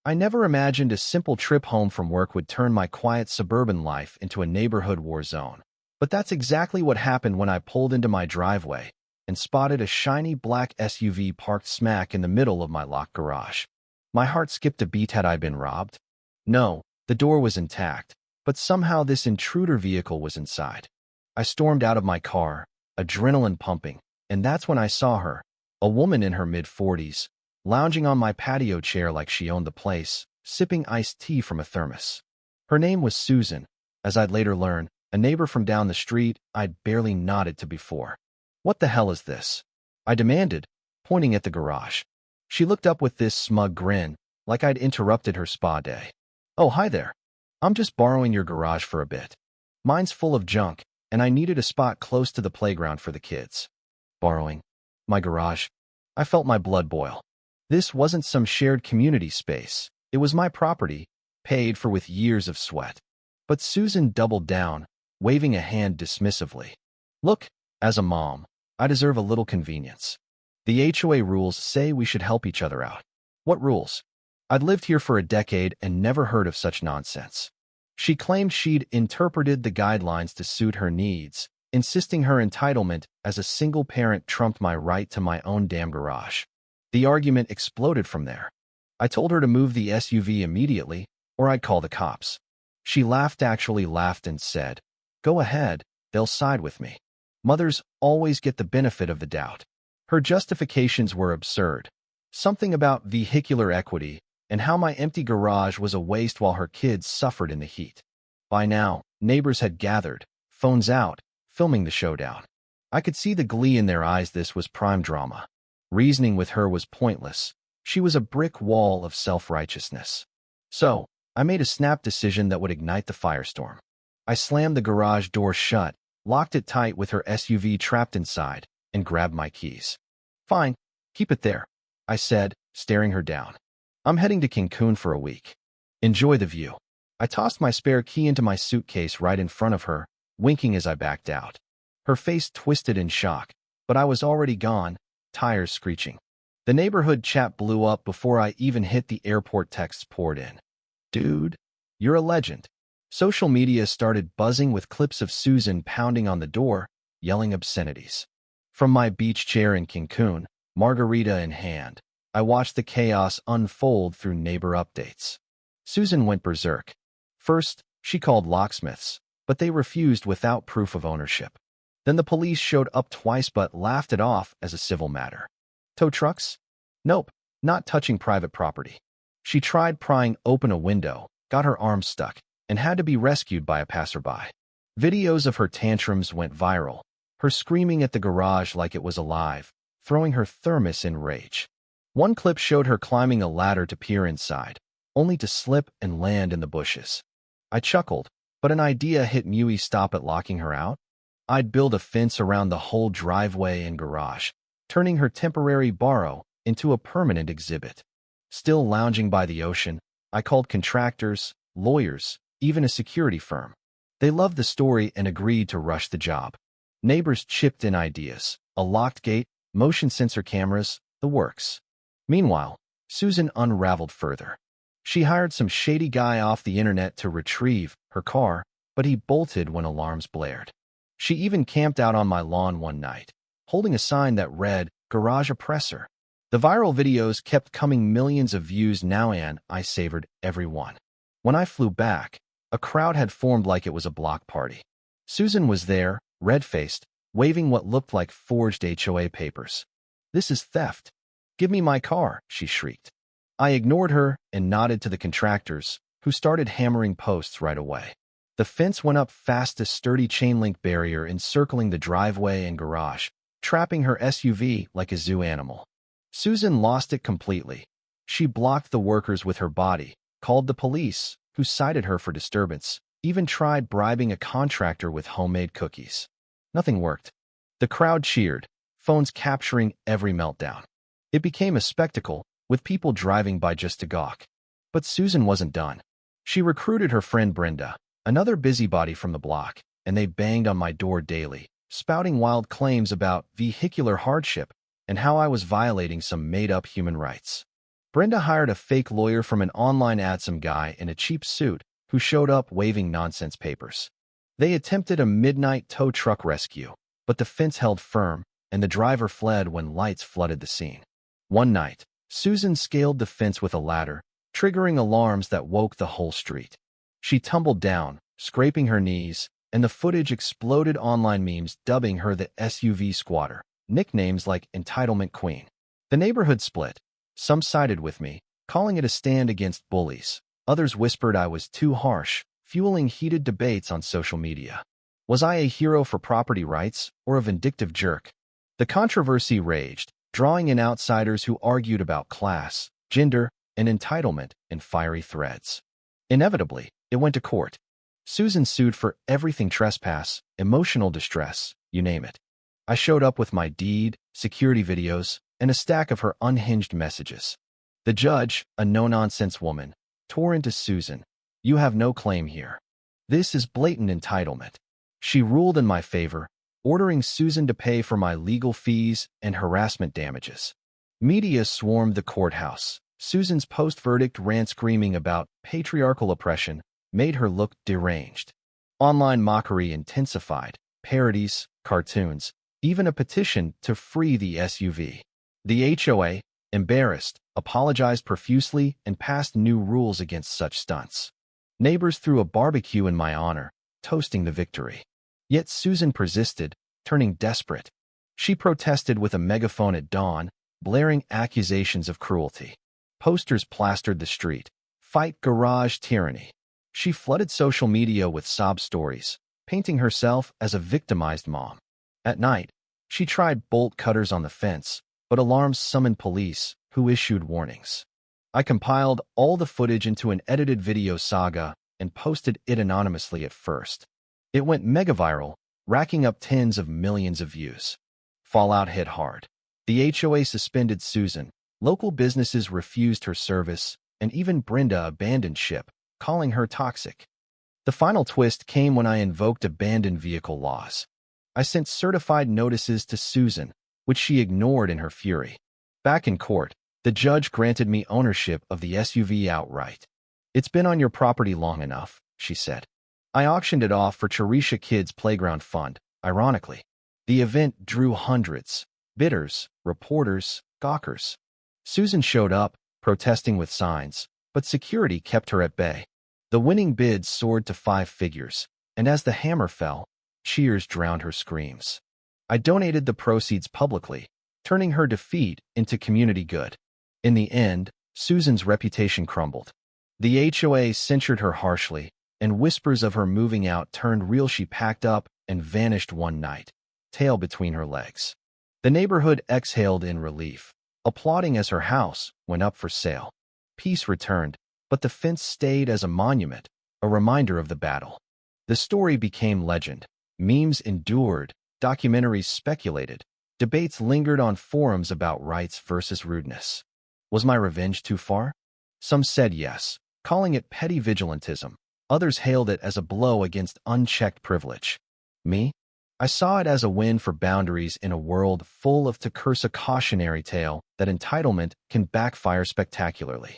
I never imagined a simple trip home from work would turn my quiet suburban life into a neighborhood war zone. But that's exactly what happened when I pulled into my driveway and spotted a shiny black SUV parked smack in the middle of my locked garage. My heart skipped a beat. Had I been robbed? No, the door was intact, but somehow this intruder vehicle was inside. I stormed out of my car, adrenaline pumping, and that's when I saw her, a woman in her mid-40s, lounging on my patio chair like she owned the place, sipping iced tea from a thermos. Her name was Susan, as I'd later learn, a neighbor from down the street I'd barely nodded to before. "What the hell is this?" I demanded, pointing at the garage. She looked up with this smug grin, like I'd interrupted her spa day. "Oh, hi there. I'm just borrowing your garage for a bit. Mine's full of junk, and I needed a spot close to the playground for the kids." Borrowing? My garage? I felt my blood boil. This wasn't some shared community space. It was my property, paid for with years of sweat. But Susan doubled down, waving a hand dismissively. "Look, as a mom, I deserve a little convenience. The HOA rules say we should help each other out." "What rules?" I'd lived here for a decade and never heard of such nonsense. She claimed she'd interpreted the guidelines to suit her needs, insisting her entitlement as a single parent trumped my right to my own damn garage. The argument exploded from there. I told her to move the SUV immediately, or I'd call the cops. She actually laughed and said, "Go ahead, they'll side with me. Mothers always get the benefit of the doubt." Her justifications were absurd. Something about vehicular equity and how my empty garage was a waste while her kids suffered in the heat. By now, neighbors had gathered, phones out, filming the showdown. I could see the glee in their eyes. This was prime drama. Reasoning with her was pointless. She was a brick wall of self-righteousness. So, I made a snap decision that would ignite the firestorm. I slammed the garage door shut, locked it tight with her SUV trapped inside, and grabbed my keys. "Fine, keep it there," I said, staring her down. "I'm heading to Cancun for a week. Enjoy the view." I tossed my spare key into my suitcase right in front of her, winking as I backed out. Her face twisted in shock, but I was already gone, tires screeching. The neighborhood chat blew up before I even hit the airport. Texts poured in. "Dude, you're a legend." Social media started buzzing with clips of Susan pounding on the door, yelling obscenities. From my beach chair in Cancun, margarita in hand, I watched the chaos unfold through neighbor updates. Susan went berserk. First, she called locksmiths, but they refused without proof of ownership. Then the police showed up twice but laughed it off as a civil matter. Tow trucks? Nope, not touching private property. She tried prying open a window, got her arm stuck, and had to be rescued by a passerby. Videos of her tantrums went viral, her screaming at the garage like it was alive, throwing her thermos in rage. One clip showed her climbing a ladder to peer inside, only to slip and land in the bushes. I chuckled, but an idea hit me. Stop at locking her out. I'd build a fence around the whole driveway and garage, turning her temporary borrow into a permanent exhibit. Still lounging by the ocean, I called contractors, lawyers, even a security firm. They loved the story and agreed to rush the job. Neighbors chipped in ideas, a locked gate, motion sensor cameras, the works. Meanwhile, Susan unraveled further. She hired some shady guy off the internet to retrieve her car, but he bolted when alarms blared. She even camped out on my lawn one night, holding a sign that read, "Garage Oppressor." The viral videos kept coming, millions of views now, and I savored every one. When I flew back, a crowd had formed like it was a block party. Susan was there, red-faced, waving what looked like forged HOA papers. "This is theft. Give me my car," she shrieked. I ignored her and nodded to the contractors, who started hammering posts right away. The fence went up fast, a sturdy chain-link barrier encircling the driveway and garage, trapping her SUV like a zoo animal. Susan lost it completely. She blocked the workers with her body, called the police, who cited her for disturbance, even tried bribing a contractor with homemade cookies. Nothing worked. The crowd cheered, phones capturing every meltdown. It became a spectacle, with people driving by just to gawk. But Susan wasn't done. She recruited her friend Brenda, another busybody from the block, and they banged on my door daily, spouting wild claims about vehicular hardship and how I was violating some made-up human rights. Brenda hired a fake lawyer from an online ad, some guy in a cheap suit who showed up waving nonsense papers. They attempted a midnight tow truck rescue, but the fence held firm and the driver fled when lights flooded the scene. One night, Susan scaled the fence with a ladder, triggering alarms that woke the whole street. She tumbled down, scraping her knees, and the footage exploded. Online memes dubbing her the SUV squatter, nicknames like Entitlement Queen. The neighborhood split. Some sided with me, calling it a stand against bullies. Others whispered I was too harsh, fueling heated debates on social media. Was I a hero for property rights or a vindictive jerk? The controversy raged, drawing in outsiders who argued about class, gender, and entitlement in fiery threads. Inevitably, it went to court. Susan sued for everything: trespass, emotional distress, you name it. I showed up with my deed, security videos, and a stack of her unhinged messages. The judge, a no-nonsense woman, tore into Susan. You have no claim here. This is blatant entitlement. She ruled in my favor, ordering Susan to pay for my legal fees and harassment damages. Media swarmed the courthouse. Susan's post-verdict rant screaming about patriarchal oppression made her look deranged. Online mockery intensified, parodies, cartoons, even a petition to free the SUV. The HOA, embarrassed, apologized profusely and passed new rules against such stunts. Neighbors threw a barbecue in my honor, toasting the victory. Yet Susan persisted, turning desperate. She protested with a megaphone at dawn, blaring accusations of cruelty. Posters plastered the street. Fight garage tyranny. She flooded social media with sob stories, painting herself as a victimized mom. At night, she tried bolt cutters on the fence, but alarms summoned police, who issued warnings. I compiled all the footage into an edited video saga and posted it anonymously at first. It went mega-viral, racking up tens of millions of views. Fallout hit hard. The HOA suspended Susan, local businesses refused her service, and even Brenda abandoned ship, calling her toxic. The final twist came when I invoked abandoned vehicle laws. I sent certified notices to Susan, which she ignored in her fury. Back in court, the judge granted me ownership of the SUV outright. It's been on your property long enough, she said. I auctioned it off for Charisha Kids Playground Fund, ironically. The event drew hundreds, bidders, reporters, gawkers. Susan showed up, protesting with signs, but security kept her at bay. The winning bid soared to 5 figures, and as the hammer fell, cheers drowned her screams. I donated the proceeds publicly, turning her defeat into community good. In the end, Susan's reputation crumbled. The HOA censured her harshly, and whispers of her moving out turned real. She packed up and vanished one night, tail between her legs. The neighborhood exhaled in relief, applauding as her house went up for sale. Peace returned, but the fence stayed as a monument, a reminder of the battle. The story became legend. Memes endured, documentaries speculated, debates lingered on forums about rights versus rudeness. Was my revenge too far? Some said yes, calling it petty vigilantism. Others hailed it as a blow against unchecked privilege. Me? I saw it as a win for boundaries in a world full of to curse, a cautionary tale that entitlement can backfire spectacularly.